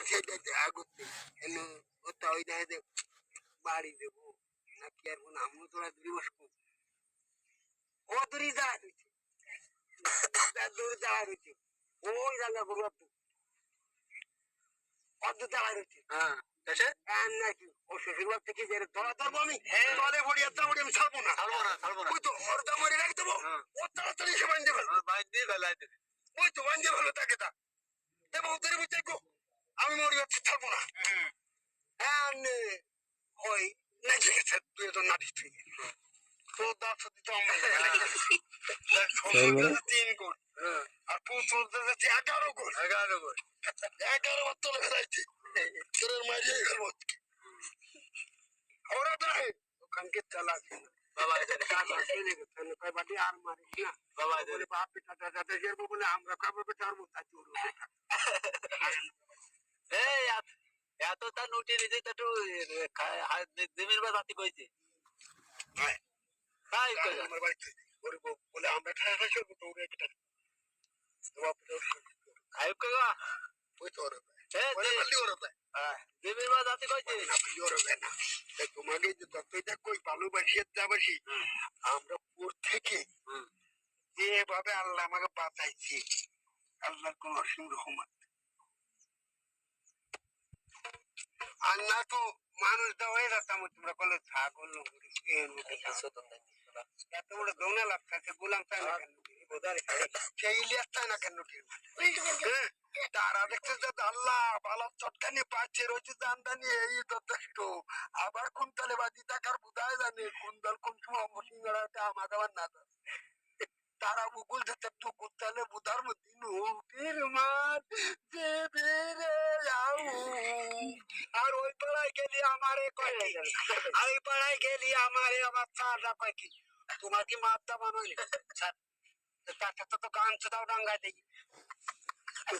সেটাতে আগুতে এনে ওটা ওই না যে বাড়ি দেবো না কি আর কোন আমু তোরা দূরে বসবো ও দূরে দাঁড়া রয়েছে দূরে দাঁড়া রয়েছে ওই রান্না করবো অর্ধ দাঁড়া রয়েছে হ্যাঁ নাকি ও শ্বশুর বাড়ি থেকে যে ধরা ধরবো আমি তলে ভরিয়া দাঁড়ি আমি ছাড়বো না ওই তো অর্ধ মরে রাখি দেবো ও তাড়াতাড়ি সে বান্ধে ফেলো ওই তো বান্ধে ফেলো তাকে তা দেবো ওদের বুঝতে আমি মরি হচ্ছে ছাড়বো না ওই না ঠিক আছে তুই তো নাটিস তুই তোর দাঁত সত্যি তো আমরা 3 কোট আর পুতুল 11 কোট 11 বার তোলে ফেলাইছি তোর মারিয়ে ফেলবো ওরা তো ওখানকে চালা বাবা কয় বাটি আর মারিস না বাবা বলে বাপ বেটা দাদা যাবো বলে আমরা খাবো বেটা আর মুখ আছে এত তার নোটে নিজে একটু জমির বা জাতি কইছে আমার বাড়িতে বলে আমরা ঠান্ডা করবো তো ওরে একটা আয়ুব কাকা ওই তো ওরে জমির বা জাতি কইছে না তোমাকে যে যতই দেখো ভালোবাসি যাবাসি আমরা পুর থেকে যেভাবে আল্লাহ আমাকে বাঁচাইছি আল্লাহর কোন অসীম রহমত আর না তো মানুষ দা হয়ে যেতাম তোমরা বলে ছাগল এত বড় দৌনা লাগছে গোলাম চায় না কেন সেই লিয়ার চায় না কেন তারা দেখছে যে আল্লাহ ভালো চটকানি পাচ্ছে রয়েছে জানদানি এই যথেষ্ট আবার কোন তালে বাজি টাকার বুধায় জানে কোন দল কোন সময় মসিংড়াটা আমার আবার না তারা মুকুল যেতে একটু গুতালে বুধার মধ্যে নুটির মার যে বেড়ে যাও আর ওই পাড়ায় গেলি আমারে কয় আর ওই পাড়ায় গেলি আমারে আমার চারটা কয় কি তোমার কি মাপটা বানাই তার সাথে তো গান ছোটাও ডাঙ্গায় দেখি